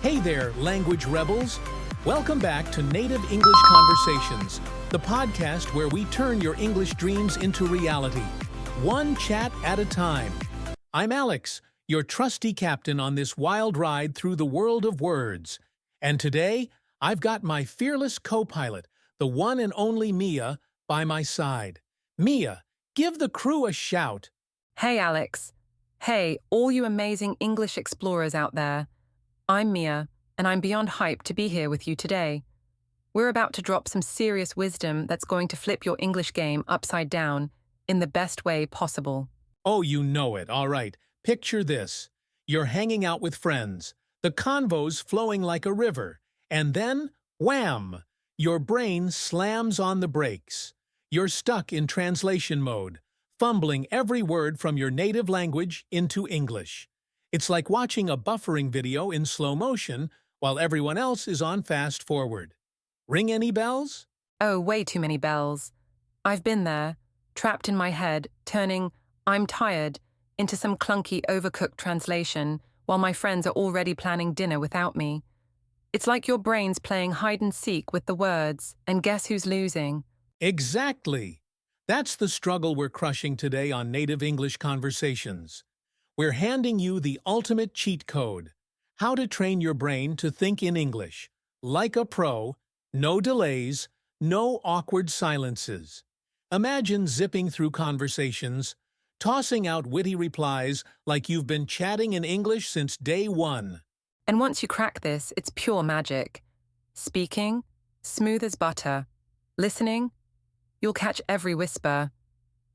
Hey there, language rebels! Welcome back to Native English Conversations, the podcast where we turn your English dreams into reality, one chat at a time. I'm Alex, your trusty captain on this wild ride through the world of words. And today, I've got my fearless co-pilot, the one and only Mia, by my side. Mia, give the crew a shout. Hey, Alex. Hey, all you amazing English explorers out there. I'm Mia, and I'm beyond hyped to be here with you today. We're about to drop some serious wisdom that's going to flip your English game upside down in the best way possible. Oh, you know it. All right. Picture this. You're hanging out with friends, the convo's flowing like a river, and then, wham! Your brain slams on the brakes. You're stuck in translation mode, fumbling every word from your native language into English. It's like watching a buffering video in slow motion while everyone else is on fast forward. Ring any bells? Oh, way too many bells. I've been there, trapped in my head, turning "I'm tired" into some clunky, overcooked translation while my friends are already planning dinner without me. It's like your brain's playing hide-and-seek with the words, and guess who's losing? Exactly. That's the struggle we're crushing today on Native English Conversations. We're handing you the ultimate cheat code, how to train your brain to think in English, like a pro, no delays, no awkward silences. Imagine zipping through conversations, tossing out witty replies like you've been chatting in English since day one. And once you crack this, it's pure magic. Speaking, smooth as butter. Listening, you'll catch every whisper.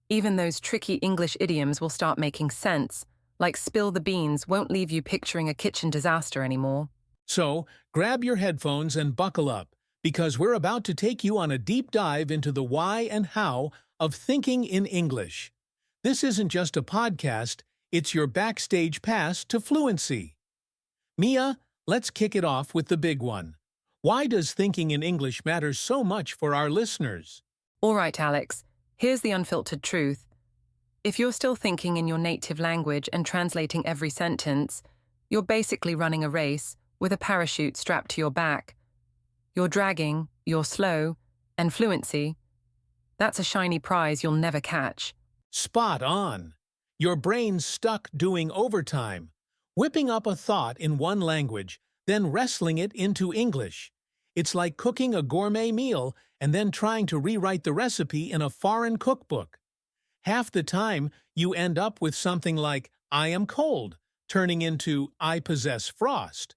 Even those tricky English idioms will start making sense, like spill the beans won't leave you picturing a kitchen disaster anymore. So, grab your headphones and buckle up, because we're about to take you on a deep dive into the why and how of thinking in English. This isn't just a podcast, it's your backstage pass to fluency. Mia, let's kick it off with the big one. Why does thinking in English matter so much for our listeners? All right, Alex, here's the unfiltered truth. If you're still thinking in your native language and translating every sentence, you're basically running a race with a parachute strapped to your back. You're dragging, you're slow, and fluency. That's a shiny prize you'll never catch. Spot on. Your brain's stuck doing overtime, whipping up a thought in one language, then wrestling it into English. It's like cooking a gourmet meal and then trying to rewrite the recipe in a foreign cookbook. Half the time, you end up with something like, "I am cold," turning into, "I possess frost."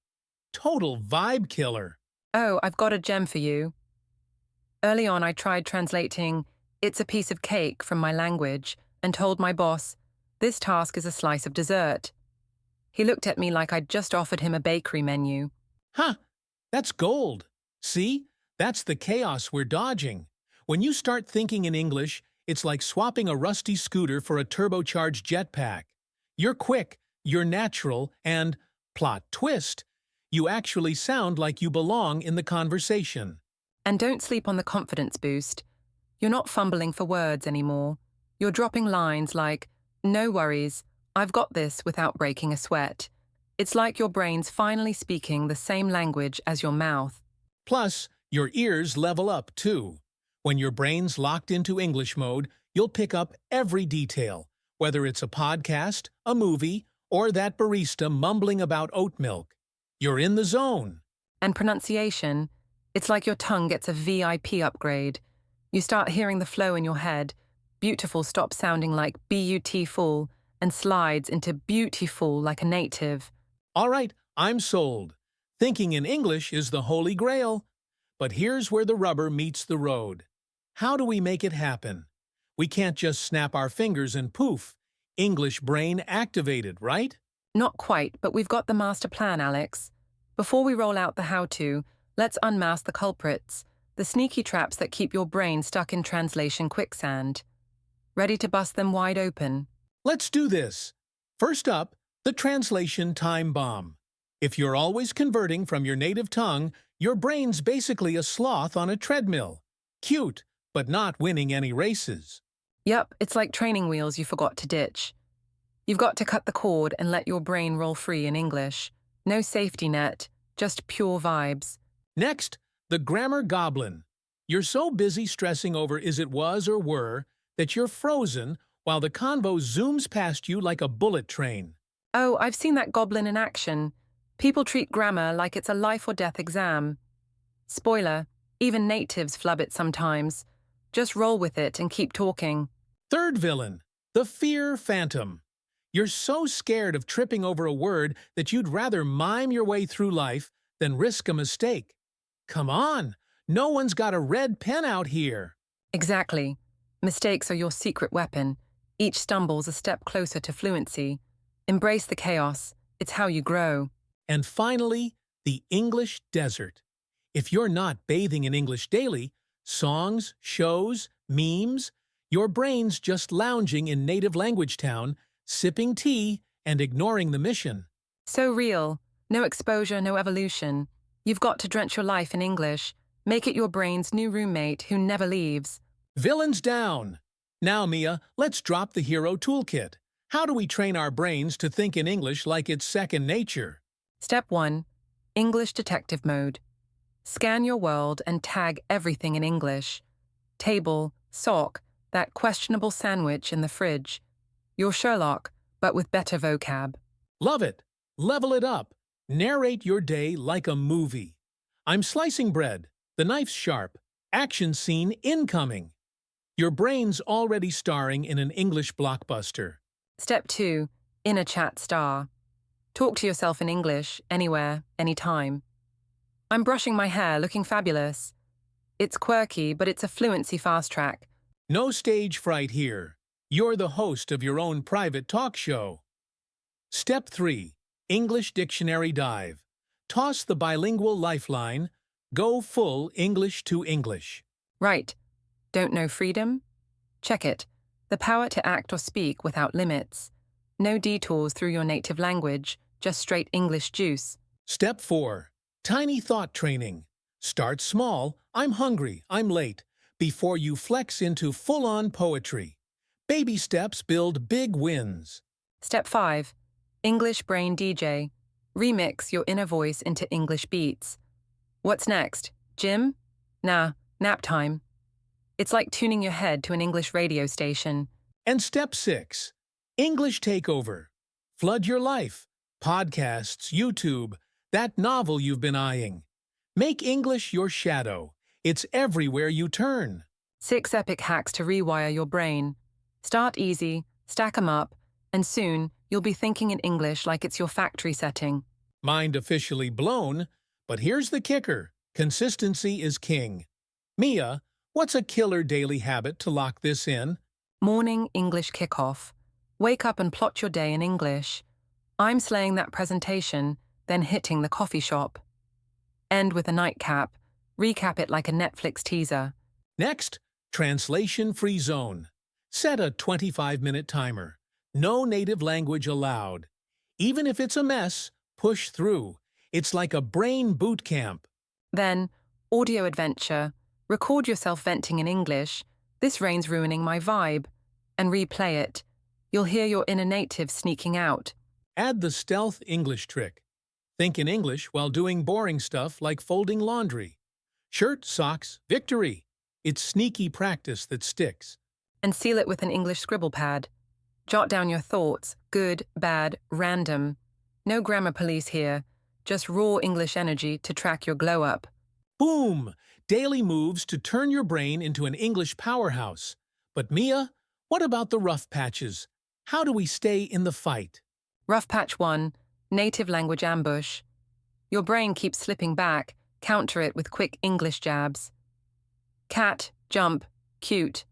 Total vibe killer. Oh, I've got a gem for you. Early on, I tried translating "it's a piece of cake" from my language and told my boss, "This task is a slice of dessert." He looked at me like I'd just offered him a bakery menu. Huh, that's gold. See, that's the chaos we're dodging. When you start thinking in English, it's like swapping a rusty scooter for a turbocharged jetpack. You're quick, you're natural, and, plot twist, you actually sound like you belong in the conversation. And don't sleep on the confidence boost. You're not fumbling for words anymore. You're dropping lines like, "No worries, I've got this," without breaking a sweat. It's like your brain's finally speaking the same language as your mouth. Plus, your ears level up, too. When your brain's locked into English mode, you'll pick up every detail, whether it's a podcast, a movie, or that barista mumbling about oat milk. You're in the zone. And pronunciation, it's like your tongue gets a VIP upgrade. You start hearing the flow in your head. Beautiful stops sounding like beautiful and slides into beautiful like a native. All right, I'm sold. Thinking in English is the holy grail. But here's where the rubber meets the road. How do we make it happen? We can't just snap our fingers and poof, English brain activated, right? Not quite, but we've got the master plan, Alex. Before we roll out the how-to, let's unmask the culprits, the sneaky traps that keep your brain stuck in translation quicksand. Ready to bust them wide open? Let's do this. First up, the translation time bomb. If you're always converting from your native tongue, your brain's basically a sloth on a treadmill. Cute, but not winning any races. Yep, it's like training wheels you forgot to ditch. You've got to cut the cord and let your brain roll free in English. No safety net, just pure vibes. Next, the grammar goblin. You're so busy stressing over is it was or were that you're frozen while the convo zooms past you like a bullet train. Oh, I've seen that goblin in action. People treat grammar like it's a life or death exam. Spoiler, even natives flub it sometimes. Just roll with it and keep talking. Third villain, the fear phantom. You're so scared of tripping over a word that you'd rather mime your way through life than risk a mistake. Come on, no one's got a red pen out here. Exactly. Mistakes are your secret weapon. Each stumble's a step closer to fluency. Embrace the chaos. It's how you grow. And finally, the English desert. If you're not bathing in English daily, songs, shows, memes, your brain's just lounging in native language town, sipping tea and ignoring the mission. So real. No exposure, no evolution. You've got to drench your life in English. Make it your brain's new roommate who never leaves. Villains down! Now, Mia, let's drop the hero toolkit. How do we train our brains to think in English like it's second nature? Step 1. English detective mode. Scan your world and tag everything in English. Table, sock, that questionable sandwich in the fridge. You're Sherlock, but with better vocab. Love it! Level it up. Narrate your day like a movie. I'm slicing bread. The knife's sharp. Action scene incoming. Your brain's already starring in an English blockbuster. Step 2. Inner chat star. Talk to yourself in English, anywhere, anytime. I'm brushing my hair, looking fabulous. It's quirky, but it's a fluency fast track. No stage fright here. You're the host of your own private talk show. Step 3. English dictionary dive. Toss the bilingual lifeline. Go full English to English. Right. Don't know freedom? Check it. The power to act or speak without limits. No detours through your native language, just straight English juice. Step 4. Tiny thought training. Start small, I'm hungry, I'm late, before you flex into full-on poetry. Baby steps build big wins. Step 5. English brain DJ. Remix your inner voice into English beats. What's next? Gym? Nah, nap time. It's like tuning your head to an English radio station. And step 6. English takeover. Flood your life. Podcasts, YouTube, that novel you've been eyeing. Make English your shadow. It's everywhere you turn. 6 epic hacks to rewire your brain. Start easy, stack 'em up, and soon you'll be thinking in English like it's your factory setting. Mind officially blown, but here's the kicker. Consistency is king. Mia, what's a killer daily habit to lock this in? Morning English kickoff. Wake up and plot your day in English. I'm slaying that presentation, then hitting the coffee shop. End with a nightcap. Recap it like a Netflix teaser. Next, translation-free zone. Set a 25-minute timer. No native language allowed. Even if it's a mess, push through. It's like a brain boot camp. Then, audio adventure. Record yourself venting in English. This rain's ruining my vibe. And replay it. You'll hear your inner native sneaking out. Add the stealth English trick. Think in English while doing boring stuff like folding laundry. Shirt, socks, victory. It's sneaky practice that sticks. And seal it with an English scribble pad. Jot down your thoughts, good, bad, random. No grammar police here, just raw English energy to track your glow up. Boom! Daily moves to turn your brain into an English powerhouse. But Mia, what about the rough patches? How do we stay in the fight? Rough patch 1, native language ambush. Your brain keeps slipping back, counter it with quick English jabs. Cat, jump, cute.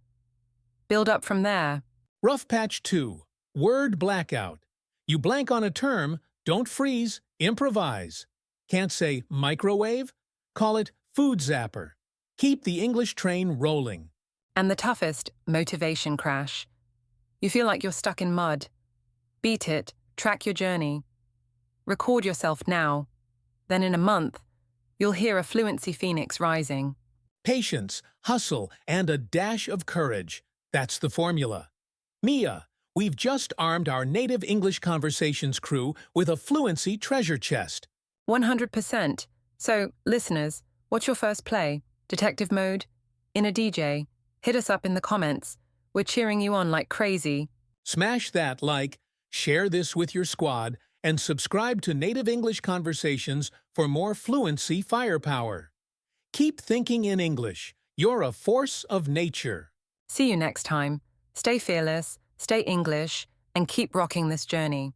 Build up from there. Rough patch 2, word blackout. You blank on a term, don't freeze, improvise. Can't say microwave? Call it food zapper. Keep the English train rolling. And the toughest, motivation crash. You feel like you're stuck in mud. Beat it, track your journey. Record yourself now. Then in a month, you'll hear a fluency phoenix rising. Patience, hustle, and a dash of courage. That's the formula. Mia, we've just armed our native English conversations crew with a fluency treasure chest. 100%. So, listeners, what's your first play? Detective mode? Inner DJ? Hit us up in the comments. We're cheering you on like crazy. Smash that like, share this with your squad, and subscribe to Native English Conversations for more fluency firepower. Keep thinking in English. You're a force of nature. See you next time. Stay fearless, stay English, and keep rocking this journey.